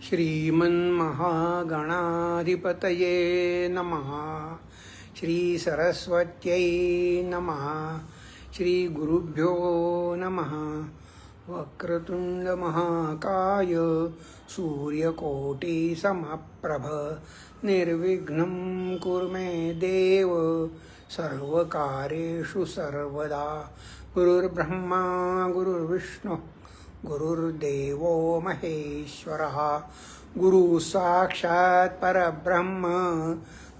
श्रीमन्महागणाधिपतये नमः। श्रीसरस्वत्यै नमः। श्रीगुरुभ्यो नमः। वक्रतुण्डमहाकाय सूर्यकोटिसमप्रभ निर्विघ्नं कुरु मे देव सर्वकार्येषु सर्वदा। गुरुर्ब्रह्मा गुरुर्विष्णु गुरुर्देवो महेश्वरः। गुरु साक्षात् परब्रह्म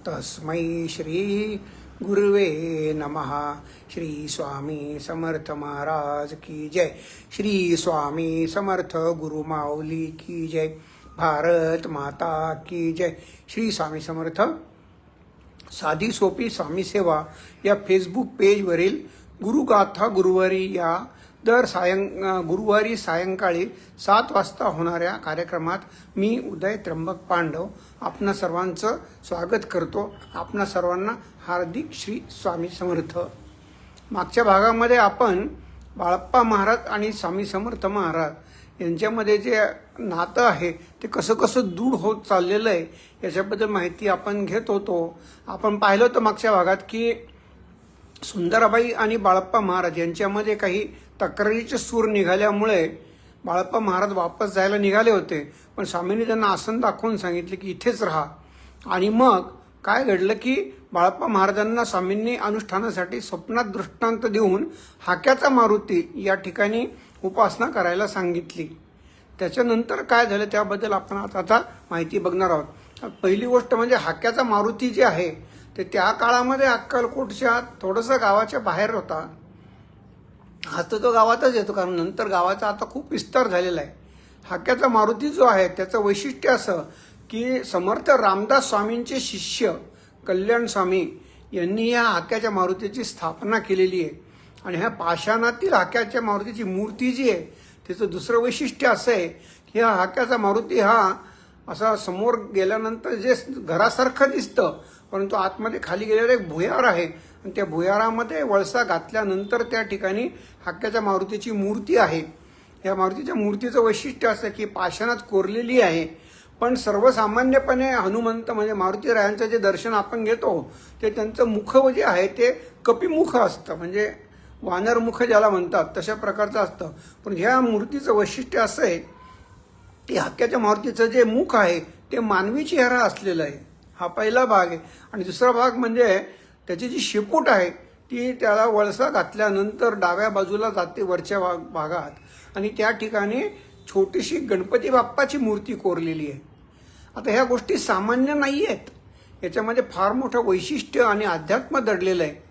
तस्मै श्री गुरुवे नमः। श्री स्वामी समर्थ महाराज की जय। श्री स्वामी समर्थ गुरु माऊली की जय। भारत माता की जय। श्री स्वामी समर्थ। साधी सोपी स्वामी सेवा या फेसबुक पेजवरील गुरुगाथा गुरुवारी या गुरुवारी सायंकाळी 7 वाजता होणाऱ्या कार्यक्रमात मी उदय त्र्यंबक पांडव आपणा सर्वांचं स्वागत करतो। आपणा सर्वांना हार्दिक श्री स्वामी समर्थ। मागच्या भागामध्ये आपण बाळप्पा महाराज आणि स्वामी समर्थ महाराज यांच्यामध्ये जे नातं आहे ते कसं कसं दूर होत चाललेलं आहे याच्याबद्दल माहिती आपण घेत होतो। आपण पाहिलं होतं मागच्या भागात की सुंदराबाई आणि बाळप्पा महाराज यांच्यामध्ये काही तक्रारीचे सूर निघाल्यामुळे बाळप्पा महाराज वापस जायला निघाले होते, पण स्वामींनी त्यांना आसन दाखवून सांगितले की इथेच राहा। आणि मग काय घडलं की बाळप्पा महाराजांना स्वामींनी अनुष्ठानासाठी स्वप्नात दृष्टांत देऊन हाक्याचा मारुती या ठिकाणी उपासना करायला सांगितली। त्याच्यानंतर काय झालं त्याबद्दल आपण आता माहिती बघणार आहोत। पहिली गोष्ट म्हणजे हाक्याचा मारुती जे आहे ते त्या काळामध्ये अक्कलकोटच्या थोडंसं गावाच्या बाहेर होता। आता तो गावातच येतो, कारण नंतर गावाचा आता खूप विस्तार झालेला आहे। हाक्याचा मारुती जो आहे त्याचं वैशिष्ट्य असं की समर्थ रामदास स्वामींचे शिष्य कल्याण स्वामी यांनी या हाक्याच्या मारुतीची स्थापना केलेली आहे। आणि ह्या पाषाणातील हाक्याच्या मारुतीची मूर्ती जी आहे त्याचं दुसरं वैशिष्ट्य असं आहे की हा हाक्याचा मारुती हा असा समोर गेल्यानंतर जे घरासारखं दिसतं, परंतु आतमध्ये खाली गेलेलं एक भुयार आहे आणि त्या भुयारामध्ये वळसा घातल्यानंतर त्या ठिकाणी हाक्याच्या मारुतीची मूर्ती आहे। या मारुतीच्या मूर्तीचं वैशिष्ट्य असं की पाषाणात कोरलेली आहे, पण सर्वसामान्यपणे हनुमंत म्हणजे मारुतीरायांचं जे दर्शन आपण घेतो ते त्यांचं मुख जे आहे ते कपिमुख असतं, म्हणजे वानरमुख ज्याला म्हणतात तशा प्रकारचं असतं। पण ह्या मूर्तीचं वैशिष्ट्य असं आहे की हाक्याच्या मारुतीचं जे मुख आहे ते मानवी चेहरा असलेलं आहे। हा पहिला भाग आहे। आणि दुसरा भाग म्हणजे त्याची जी शेपूट आहे ती त्याला वळसा घातल्यानंतर डाव्या बाजूला जाते वरच्या भागात, आणि त्या ठिकाणी छोटीशी गणपती बाप्पाची मूर्ती कोरलेली आहे। आता ह्या गोष्टी सामान्य नाही आहेत, याच्यामध्ये फार मोठं वैशिष्ट्य आणि अध्यात्म दडलेलं आहे।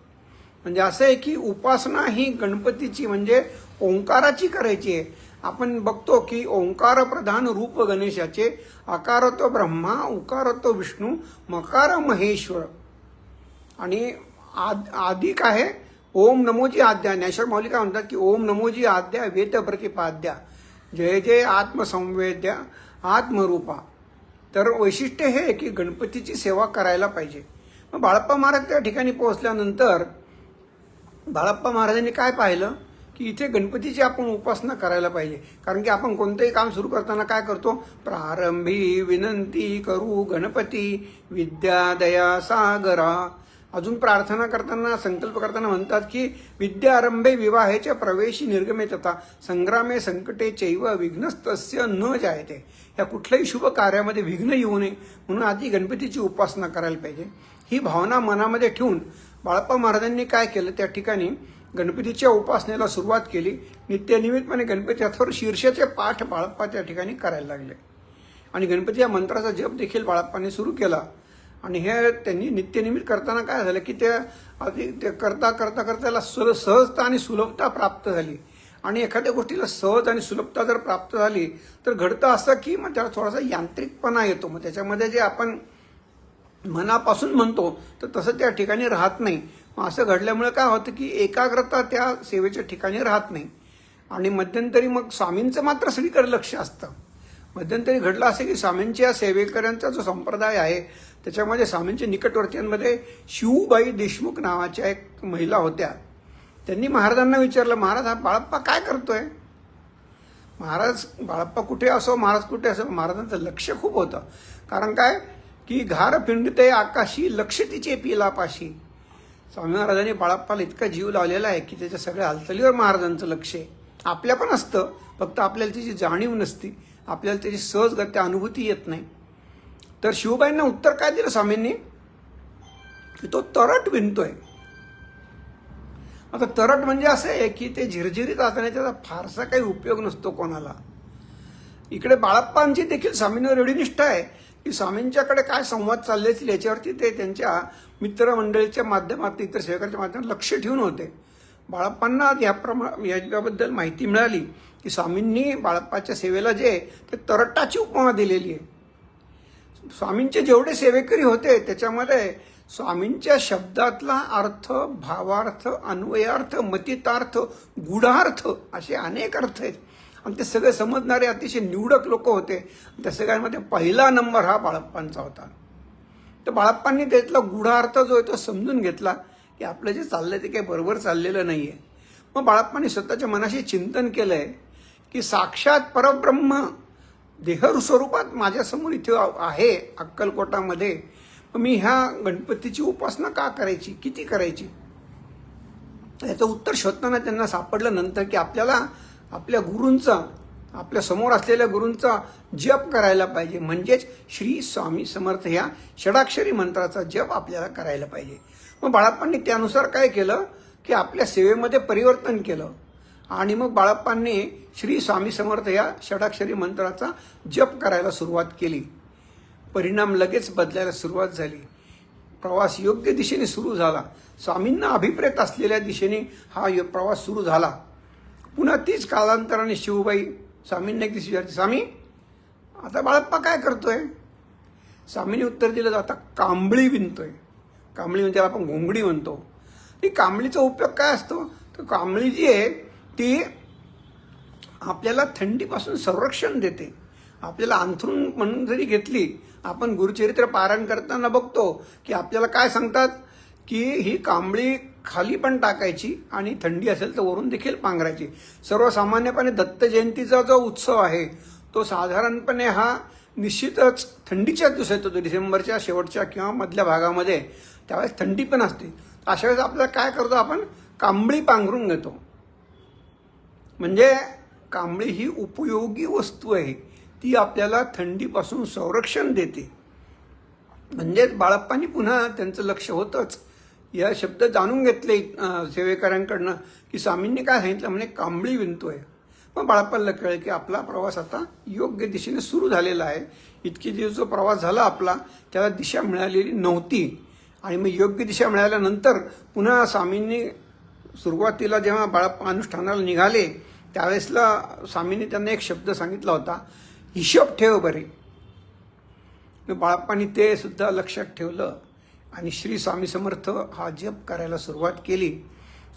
म्हणजे असं आहे की उपासना ही गणपतीची म्हणजे ओंकाराची करायची आहे। आपण बघतो की ओंकार प्रधान रूप गणेशाचे आकारतो ब्रह्मा उकारतो विष्णू मकार महेश्वर। आणि आधी काय आहे ओम नमोजी आद्या। ज्ञानेश्वर माऊली काय म्हणतात की ओम नमोजी आद्या वेद प्रतिपाद्या जय जय आत्मसंवेद्या आत्मरूपा। तर वैशिष्ट्य हे की गणपतीची सेवा करायला पाहिजे। मग बाळप्पा महाराज त्या ठिकाणी पोहोचल्यानंतर बाळप्पा महाराजांनी काय पाहिलं की इथे गणपतीची आपण उपासना करायला पाहिजे। कारण की आपण कोणतंही काम सुरू करताना काय करतो, प्रारंभी विनंती करू गणपती विद्या दया सागरा। अजून प्रार्थना करताना संकल्प करताना म्हणतात की विद्यारंभे विवाहेच्या प्रवेशी निर्गमे तथा संग्रामे संकटे चैव विघ्नस्तस्य न जायते। या कुठल्याही शुभ कार्यामध्ये विघ्न येऊ नये म्हणून आधी गणपतीची उपासना करायला पाहिजे। ही भावना मनामध्ये ठेवून बाळप्पा महाराजांनी काय केलं, त्या ठिकाणी गणपतीच्या उपासनेला सुरुवात केली। नित्यनिमित्तपणे गणपती अथर्व शीर्षाचे पाठ बाळप्पा त्या ठिकाणी करायला लागले आणि गणपती या मंत्राचा जप देखील बाळप्पाने सुरू केला। आणि हे त्यांनी नित्यनिमित्त करताना काय झालं की ते करता करता करता त्याला सहजता आणि सुलभता प्राप्त झाली। आणि एखाद्या गोष्टीला सहज आणि सुलभता जर प्राप्त झाली तर घडतं असं की मग त्याला थोडासा यांत्रिकपणा येतो, मग त्याच्यामध्ये जे आपण मनापासून म्हणतो तर तसं त्या ठिकाणी राहत नाही। मग असं घडल्यामुळे काय होतं की एकाग्रता त्या सेवेच्या ठिकाणी राहत नाही। आणि मध्यंतरी मग स्वामींचं मात्र सगळीकडे लक्ष असतं। मध्यंतरी घडलं असं की स्वामींच्या सेवेकऱ्यांचा जो संप्रदाय आहे त्याच्यामध्ये स्वामींच्या निकटवर्तीयांमध्ये शिवबाई देशमुख नावाच्या एक महिला होत्या। त्यांनी महाराजांना विचारलं, महाराज हा बाळप्पा काय करतोय? महाराज बाळप्पा कुठे असो, महाराज कुठे असो, महाराजांचं लक्ष खूप होतं. कारण काय की घार पिंडते आकाशी, लक्ष तिचे पिलापाशी. स्वामी महाराजांनी बाळप्पाला इतका जीव लावलेला आहे की त्याच्या सगळ्या हालचालीवर महाराजांचं लक्ष आहे. आपल्या पण असतं, फक्त आपल्याला त्याची जाणीव नसती, आपल्याला त्याची सहजगत्या अनुभूती येत नाही. तर शिवबाईंना उत्तर काय दिलं स्वामींनी की तो तरट विणतोय. आता तरट म्हणजे असं आहे की ते झिरझिरीत असताना त्याचा फारसा काही उपयोग नसतो कोणाला. इकडे बाळप्पांची देखील स्वामींवर एवढी निष्ठा आहे की स्वामींच्याकडे काय संवाद चालले असतील याच्यावरती ते त्यांच्या मित्रमंडळीच्या माध्यमातून, इतर सेवकांच्या माध्यमातून लक्ष ठेवून होते. बाळप्पांना याबद्दल माहिती मिळाली की स्वामींनी बाळप्पाच्या सेवेला जे ते तरटाची उपमा दिलेली आहे. स्वामींचे जेवढे सेवेकरी होते त्याच्यामध्ये स्वामींच्या शब्दातला अर्थ, भावार्थ, अन्वयार्थ, मतितार्थ, गूढार्थ असे अनेक अर्थ आहेत आणि ते सगळे समजणारे अतिशय निवडक लोक होते. त्या सगळ्यांमध्ये पहिला नंबर हा बाळप्पांचा होता. तर बाळप्पांनी त्यातला गूढार्थ जो आहे तो समजून घेतला की आपलं जे चाललंय ते काही बरोबर चाललेलं नाही आहे. मग बाळप्पांनी स्वतःच्या मनाशी चिंतन केलंय की साक्षात परब्रह्म देह स्वरूपात माझ्यासमोर इथे आहे अक्कलकोटामध्ये, मी ह्या गणपतीची उपासना का करायची, किती करायची. याचं उत्तर शोधताना त्यांना सापडलं नंतर की आपल्याला आपल्या गुरूंचा, आपल्या समोर असलेल्या गुरूंचा जप करायला पाहिजे. म्हणजेच श्री स्वामी समर्थ ह्या षडाक्षरी मंत्राचा जप आपल्याला करायला पाहिजे. मग बाळप्पांनी त्यानुसार काय केलं की आपल्या सेवेमध्ये परिवर्तन केलं आणि मग बाळप्पांनी श्री स्वामी समर्थ या षडाक्षरी मंत्राचा जप करायला सुरुवात केली. परिणाम लगेच बदलायला सुरुवात झाली. प्रवास योग्य दिशेने सुरू झाला. स्वामींना अभिप्रेत असलेल्या दिशेने हा प्रवास सुरू झाला. पुन्हा तीच कालांतराने शिवबाई स्वामींना एक दिवशी विचारते, स्वामी आता बाळप्पा काय करतोय. स्वामींनी उत्तर दिलं, आता कांबळी विणतोय. कांबळी म्हणजे त्याला आपण घोंगडी म्हणतो. ती कांबळीचा उपयोग काय असतो, तर कांबळी जी आहे ती आपल्याला थंडीपासून संरक्षण देते. आपल्याला अंथरूण म्हणून जरी घेतली, आपण गुरुचरित्र पारायण करताना बघतो की आपल्याला काय सांगतात की ही कांबळी खाली पण टाकायची आणि थंडी असेल तर वरून देखील पांघरायची. सर्वसामान्यपणे दत्त जयंतीचा जो उत्सव आहे तो साधारणपणे हा निश्चितच थंडीच्या दिवसात होतो, डिसेंबरच्या शेवटच्या किंवा मधल्या भागामध्ये. त्यावेळेस थंडी पण असते. अशा वेळेस आपल्याला काय करतो, आपण कांबळी पांघरून घेतो. म्हणजे कांबळी ही उपयोगी वस्तू आहे, ती आपल्याला थंडीपासून संरक्षण देते. म्हणजेच बाळप्पांनी पुन्हा त्यांचं लक्ष होतंच या शब्द जाणून घेतले सेवेकऱ्यांकडनं की स्वामींनी काय सांगितलं, म्हणे कांबळी विणतोय. मग बाळप्पाला कळलं की आपला प्रवास आता योग्य दिशेने सुरू झालेला आहे. इतकी दिवस जो प्रवास झाला आपला त्याला दिशा मिळालेली नव्हती आणि मग योग्य दिशा मिळाल्यानंतर पुन्हा स्वामींनी सुरुवातीला जेव्हा बाळप्पा अनुष्ठानाला निघाले त्यावेळेसला स्वामींनी त्यांना एक शब्द सांगितला होता, हिशोब ठेव बरे. बाळप्पांनी ते सुद्धा लक्षात ठेवलं आणि श्री स्वामी समर्थ हा जप करायला सुरुवात केली.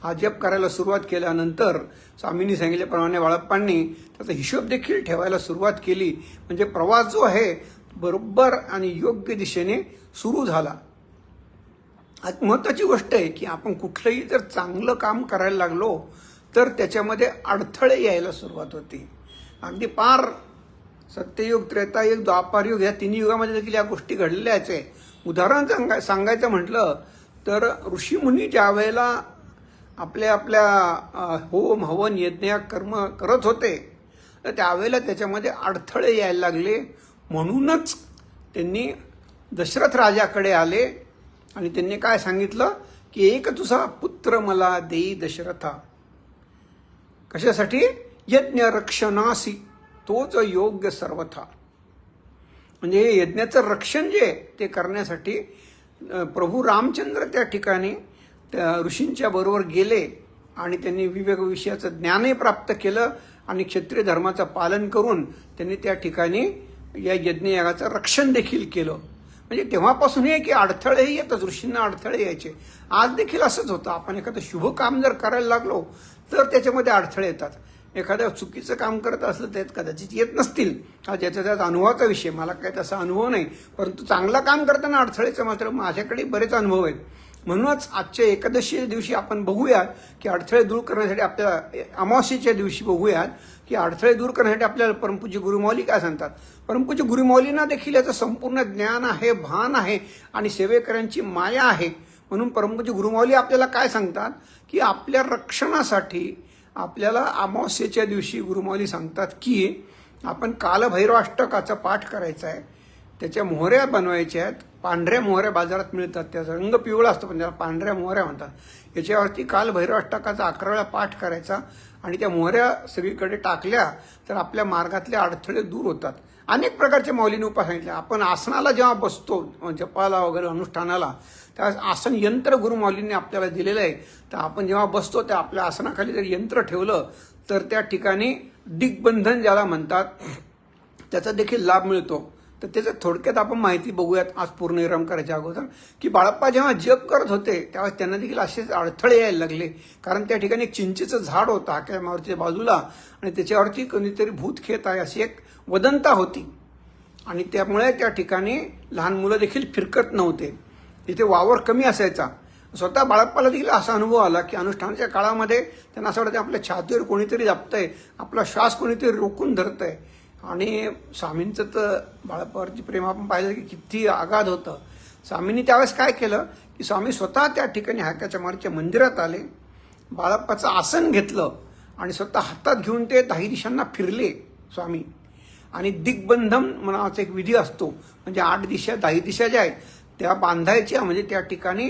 हा जप करायला सुरुवात केल्यानंतर स्वामींनी सांगितल्याप्रमाणे बाळप्पांनी त्याचा हिशोब देखील ठेवायला सुरुवात केली. म्हणजे प्रवास जो आहे बरोबर आणि योग्य दिशेने सुरू झाला. आज महत्त्वाची गोष्ट आहे की आपण कुठलंही जर चांगलं काम करायला लागलो तर त्याच्यामध्ये अडथळे यायला सुरुवात होते. अगदी पार सत्ययुग, त्रेतायुग, द्वापारयुग या तिन्ही युगामध्ये देखील या गोष्टी घडलेल्याच आहे. उदाहरण सांगायचं म्हटलं तर ऋषीमुनी ज्या वेळेला आपल्या आपल्या होम हवन यज्ञ कर्म करत होते तर त्यावेळेला त्याच्यामध्ये अडथळे यायला लागले. म्हणूनच त्यांनी दशरथ राजाकडे आले आणि त्यांनी काय सांगितलं की एक तुझा पुत्र मला देई दशरथा. कशासाठी, यज्ञ रक्षणासी तोच योग्य सर्वथा. म्हणजे हे यज्ञाचं रक्षण जे ते करण्यासाठी प्रभू रामचंद्र त्या ठिकाणी त्या ऋषींच्या बरोबर गेले आणि त्यांनी विवेक विषयाचं ज्ञानही प्राप्त केलं आणि क्षत्रिय धर्माचं पालन करून त्यांनी त्या ठिकाणी या यज्ञयागाचं रक्षण देखील केलं. म्हणजे तेव्हापासून हे की अडथळेही येतात, ऋषींना अडथळे यायचे. आज देखील असंच होतं. आपण एखादं शुभ काम जर करायला लागलो तर त्याच्यामध्ये अडथळे येतात. एखाद्या चुकीचं काम करत असलं त्यात कदाचित येत नसतील, हा ज्याचा त्यात अनुभवाचा विषय. मला काही तसा अनुभव नाही, परंतु चांगला काम करताना अडथळेचं मात्र माझ्याकडे बरेच अनुभव आहेत. म्हणूनच आजच्या एकादशीच्या दिवशी आपण बघूयात की अडथळे दूर करण्यासाठी आपल्याला, अमावस्येच्या दिवशी बघूयात की अडथळे दूर करण्यासाठी आपल्याला परमपूज्य गुरुमाऊली काय सांगतात. परमपूज्य गुरुमाऊलींना देखील याचं संपूर्ण ज्ञान आहे, भान आहे आणि सेवेकऱ्यांची माया आहे. म्हणून परमपूज्य गुरुमाऊली आपल्याला काय सांगतात की आपल्या रक्षणासाठी आपल्याला अमावस्येच्या दिवशी गुरुमाऊली सांगतात की आपण कालभैरवाष्टकाचा पाठ करायचा आहे. त्याच्या मोहऱ्या बनवायच्या आहेत. पांढऱ्या मोहऱ्या बाजारात मिळतात, त्याचा रंग पिवळा असतो पण त्याला पांढऱ्या मोहऱ्या म्हणतात. याच्यावरती कालभैरवाष्टकाचा 11 वेळा पाठ करायचा आणि त्या मोहऱ्या सगळीकडे टाकल्या तर आपल्या मार्गातले अडथळे दूर होतात. अनेक प्रकारच्या माऊलीने उपाय सांगितले. आपण आसनाला जेव्हा बसतो जपाला वगैरे अनुष्ठानाला, त्यावेळेस आसन यंत्र गुरुमाऊलींनी आपल्याला दिलेलं आहे. तर आपण जेव्हा बसतो त्या आपल्या आसनाखाली जर यंत्र ठेवलं तर त्या ठिकाणी दिग्बंधन ज्याला म्हणतात त्याचा देखील लाभ मिळतो. तर त्याचं थोडक्यात आपण माहिती बघूयात आज पूर्ण विराम करायच्या अगोदर की बाळप्पा जेव्हा जप करत होते त्यावेळेस त्यांना देखील असेच अडथळे यायला लागले. कारण त्या ठिकाणी एक चिंचेचं झाड होतं आख्या मारुतीच्या बाजूला आणि त्याच्यावरती कोणीतरी भूत खेत आहे अशी एक वदंता होती आणि त्यामुळे त्या ठिकाणी लहान मुलं देखील फिरकत नव्हते. तिथे वावर कमी असायचा. स्वतः बाळप्पाला देखील असा अनुभव आला की अनुष्ठानाच्या काळामध्ये त्यांना असं वाटतं आपल्या छातीवर कोणीतरी दाबतंय, आपला श्वास कोणीतरी रोखून धरतंय. आणि स्वामींचं तर बाळप्पावरची प्रेम आपण पाहिलं की किती आगाध होतं. स्वामींनी त्यावेळेस काय केलं की स्वामी स्वतः त्या ठिकाणी हाक्याच्या मारुतीच्या मंदिरात आले, बाळप्पाचं आसन घेतलं आणि स्वतः हातात घेऊन ते 10 दिशांना फिरले स्वामी. आणि दिग्बंधन नावाचा एक विधी असतो, म्हणजे 8 दिशा 10 दिशा ज्या आहेत त्या बांधायच्या, म्हणजे त्या ठिकाणी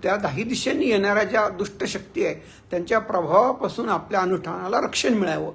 त्या 10 दिशांनी येणाऱ्या ज्या दुष्ट शक्ती आहेत त्यांच्या प्रभावापासून आपल्या अनुष्ठानाला रक्षण मिळावं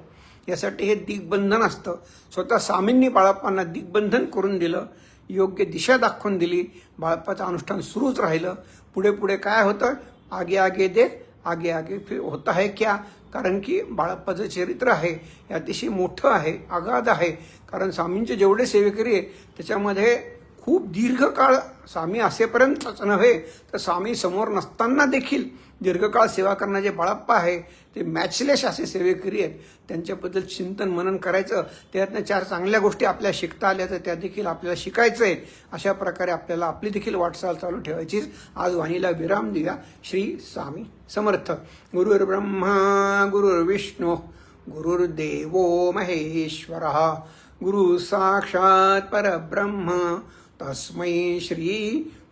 यासाठी हे दिग्बंधन असतं. स्वतः स्वामींनी बाळप्पांना दिग्बंधन करून दिलं, योग्य दिशा दाखवून दिली. बाळप्पाचं अनुष्ठान सुरूच राहिलं. पुढे पुढे काय होतं, आगे आगे देख आगे आगे फिर होता है क्या. कारण की बाळप्पाचं चरित्र आहे हे अतिशय मोठं आहे, अगाध आहे. कारण स्वामींचे जेवढे सेवेकरी आहे त्याच्यामध्ये खूप दीर्घकाळ स्वामी असेपर्यंतच नव्हे तर स्वामी समोर नसताना देखील दीर्घकाळ सेवा करणारे बाळप्पा आहे ते मॅचलेस असे सेवेकरी आहेत. त्यांच्याबद्दल चिंतन मनन करायचं, त्यातनं 4 चांगल्या गोष्टी आपल्याला शिकता आल्या तर त्या देखील आपल्याला शिकायचं आहे. अशा प्रकारे आपल्याला आपली देखील वाटचाल चालू ठेवायची. आज वाणीला विराम देऊया. श्री स्वामी समर्थ. गुरुर्ब्रह्मा गुरुर्विष्णू गुरुर्देवो महेश्वरः गुरु साक्षात परब्रह्म तस्मै श्री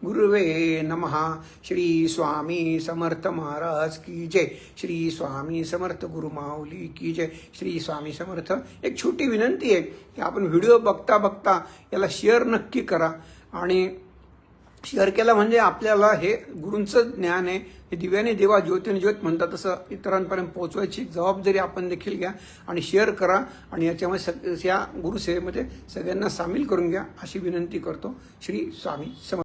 गुरुवे नमः. श्री स्वामी समर्थ महाराज की जय. श्री स्वामी समर्थ गुरुमाऊली की जय. श्री स्वामी समर्थ. एक छोटी विनंती आहे की आपण व्हिडिओ बघता बघता याला शेअर नक्की करा. आणि शेअर केला म्हणजे आपल्याला हे गुरूंचं ज्ञान आहे, हे दिव्याने देवा ज्योतीने ज्योत म्हणतात तसं इतरांपर्यंत पोहोचवायची जबाबदारी आपण देखील घ्या आणि शेअर करा आणि याच्यामध्ये या गुरुसेवेमध्ये सगळ्यांना सामील करून घ्या अशी विनंती करतो. श्री स्वामी समर्थ.